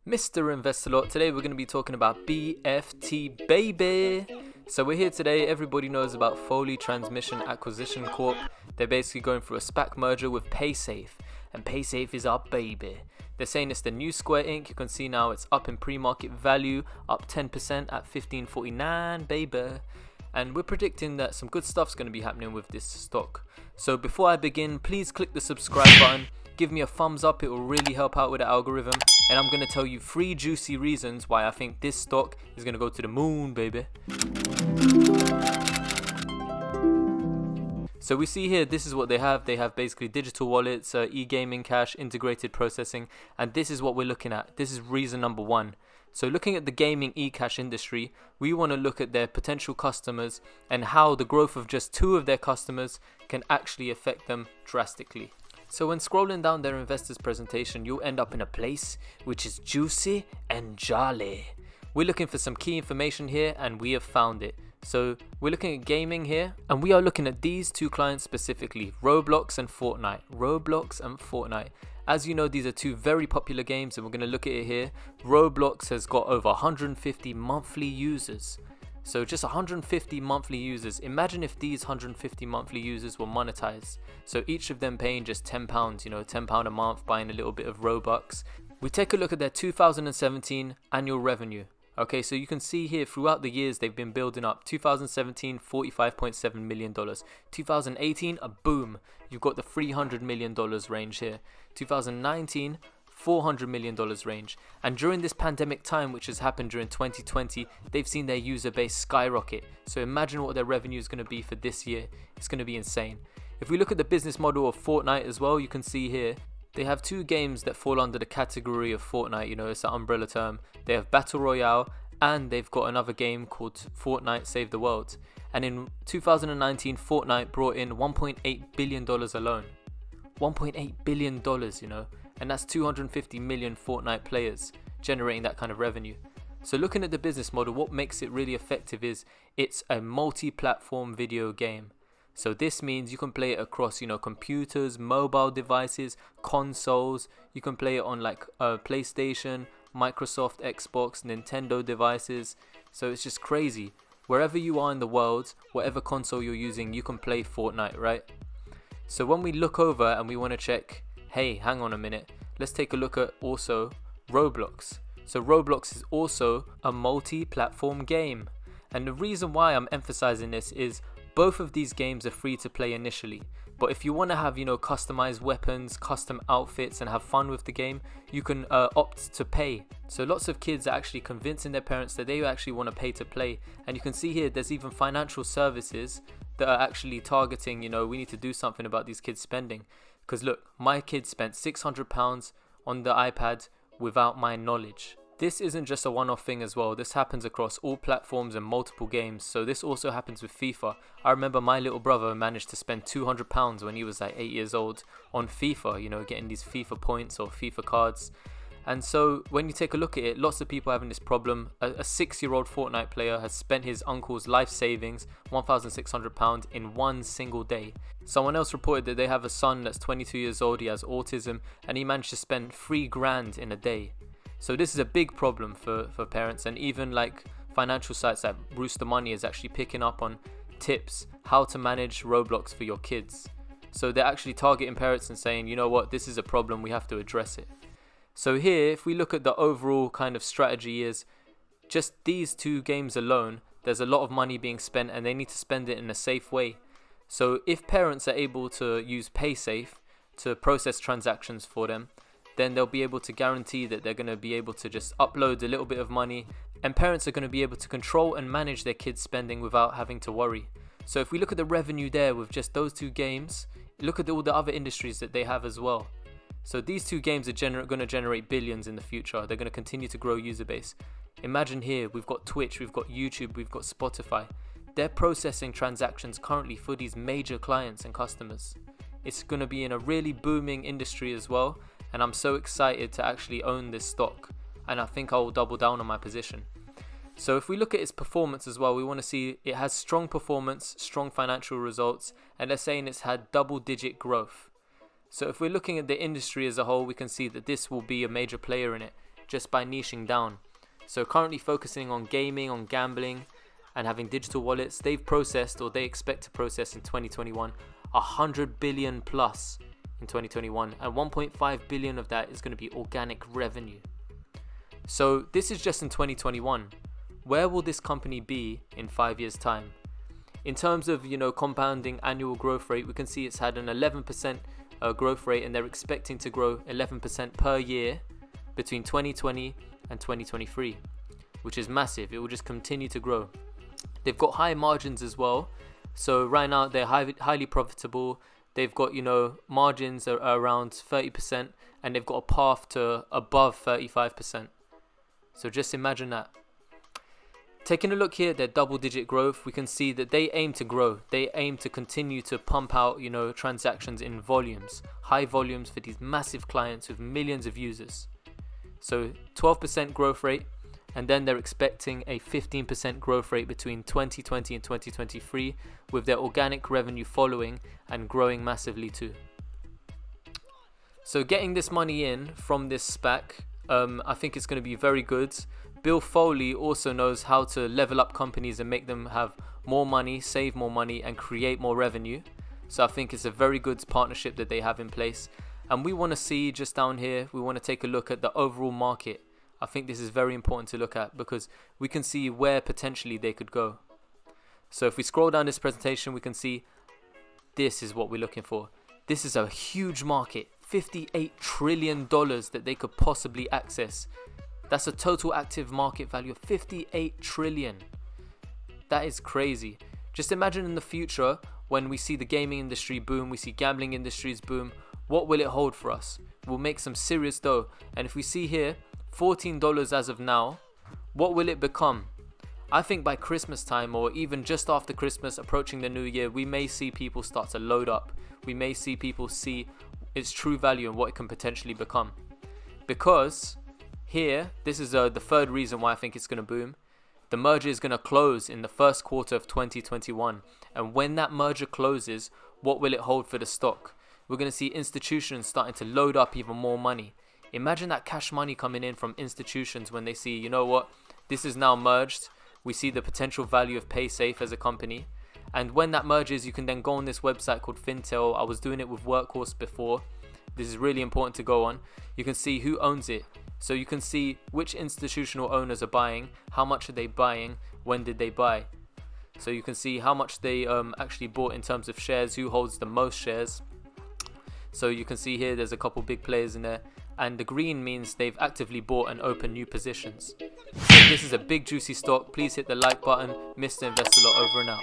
Mr. Investor Lot. Today we're going to be talking about BFT, baby. So we're here today. Everybody knows about Foley Transmission Acquisition Corp. They're basically going through a SPAC merger with Paysafe, and Paysafe is our baby. They're saying it's the new Square Inc. You can see now it's up in pre-market value, up 10% at $15.49, baby. And we're predicting that some good stuff's going to be happening with this stock. So before I begin, please click the subscribe button. Give me a thumbs up, it will really help out with the algorithm. And I'm going to tell you 3 juicy reasons why I think this stock is going to go to the moon, baby. So we see here, this is what they have. They have basically digital wallets, e-gaming cash, integrated processing. And this is what we're looking at. This is reason number 1. So looking at the gaming e-cash industry, we want to look at their potential customers and how the growth of just 2 of their customers can actually affect them drastically. So when scrolling down their investors presentation, you'll end up in a place which is juicy and jolly. We're looking for some key information here and we have found it. So we're looking at gaming here and we are looking at these 2 clients specifically, Roblox and Fortnite. Roblox and Fortnite. As you know, these are 2 very popular games and we're going to look at it here. Roblox has got over 150 monthly users. So just 150 monthly users. Imagine if these 150 monthly users were monetized. So each of them paying just £10, £10 a month, buying a little bit of Robux. We take a look at their 2017 annual revenue. Okay, so you can see here throughout the years they've been building up. 2017, $45.7 million. 2018, a boom. You've got the $300 million range here. 2019, $400 million range. And during this pandemic time, which has happened during 2020, they've seen their user base skyrocket. So imagine what their revenue is going to be for this year. It's going to be insane. If we look at the business model of Fortnite as well, you can see here they have 2 games that fall under the category of Fortnite. It's an umbrella term. They have Battle Royale and they've got another game called Fortnite Save the World. And in 2019, Fortnite brought in $1.8 billion alone. $1.8 billion, and that's 250 million Fortnite players generating that kind of revenue. So looking at the business model, what makes it really effective is it's a multi-platform video game. So this means you can play it across, computers, mobile devices, consoles. You can play it on like PlayStation, Microsoft, Xbox, Nintendo devices. So it's just crazy. Wherever you are in the world, whatever console you're using, you can play Fortnite, right? So when we look over and we want to check, hey, hang on a minute, let's take a look at also Roblox. So Roblox is also a multi-platform game. And the reason why I'm emphasizing this is both of these games are free to play initially. But if you want to have, customized weapons, custom outfits and have fun with the game, you can opt to pay. So lots of kids are actually convincing their parents that they actually want to pay to play. And you can see here there's even financial services that are actually targeting, we need to do something about these kids spending. Because look, my kid spent £600 on the iPad without my knowledge. This isn't just a one-off thing as well. This happens across all platforms and multiple games. So this also happens with FIFA. I remember my little brother managed to spend £200 when he was like 8 years old on FIFA, getting these FIFA points or FIFA cards. And so when you take a look at it, lots of people having this problem. A 6-year-old Fortnite player has spent his uncle's life savings, £1,600, in one single day. Someone else reported that they have a son that's 22 years old, he has autism, and he managed to spend £3,000 in a day. So this is a big problem for parents, and even like financial sites like Rooster Money is actually picking up on tips how to manage Roblox for your kids. So they're actually targeting parents and saying, you know what, this is a problem, we have to address it. So here, if we look at the overall kind of strategy is just these 2 games alone, there's a lot of money being spent and they need to spend it in a safe way. So if parents are able to use Paysafe to process transactions for them, then they'll be able to guarantee that they're going to be able to just upload a little bit of money, and parents are going to be able to control and manage their kids' spending without having to worry. So if we look at the revenue there with just those 2 games, look at all the other industries that they have as well. So these 2 games are going to generate billions in the future. They're going to continue to grow user base. Imagine here, we've got Twitch, we've got YouTube, we've got Spotify. They're processing transactions currently for these major clients and customers. It's going to be in a really booming industry as well. And I'm so excited to actually own this stock. And I think I will double down on my position. So if we look at its performance as well, we want to see it has strong performance, strong financial results. And they're saying it's had double-digit growth. So if we're looking at the industry as a whole, we can see that this will be a major player in it. just by niching down. So currently focusing on gaming, on gambling, and having digital wallets, they've processed, or they expect to process in 2021, 100 billion plus in 2021, and 1.5 billion of that is going to be organic revenue. So this is just in 2021. Where will this company be in 5 years' time? In terms of, compounding annual growth rate, we can see it's had an 11% growth rate, and they're expecting to grow 11% per year between 2020 and 2023, which is massive. It will just continue to grow. They've got high margins as well. So right now they're highly profitable. They've got, margins are around 30%, and they've got a path to above 35%. So just imagine that. Taking a look here at their double-digit growth, we can see that they aim to grow. They aim to continue to pump out, transactions in volumes, high volumes for these massive clients with millions of users. So 12% growth rate, and then they're expecting a 15% growth rate between 2020 and 2023, with their organic revenue following and growing massively too. So getting this money in from this SPAC, I think it's going to be very good. Bill Foley also knows how to level up companies and make them have more money, save more money, and create more revenue. So I think it's a very good partnership that they have in place. And we want to see, just down here, we want to take a look at the overall market. I think this is very important to look at because we can see where potentially they could go. So if we scroll down this presentation, we can see this is what we're looking for. This is a huge market, $58 trillion that they could possibly access. That's a total active market value of 58 trillion. That is crazy. Just imagine in the future when we see the gaming industry boom, we see gambling industries boom, what will it hold for us? We'll make some serious dough. And if we see here, $14 as of now, what will it become? I think by Christmas time, or even just after Christmas, approaching the new year, we may see people start to load up. We may see people see its true value and what it can potentially become. Because here, this is the third reason why I think it's going to boom. The merger is going to close in the first quarter of 2021. And when that merger closes, what will it hold for the stock? We're going to see institutions starting to load up even more money. Imagine that cash money coming in from institutions when they see, this is now merged. We see the potential value of Paysafe as a company. And when that merges, you can then go on this website called Fintel. I was doing it with Workhorse before. This is really important to go on. You can see who owns it. So you can see which institutional owners are buying, how much are they buying, when did they buy. So you can see how much they actually bought in terms of shares, who holds the most shares. So you can see here there's a couple big players in there. And the green means they've actively bought and opened new positions. So this is a big juicy stock. Please hit the like button. Mr. Investor Lot over and out.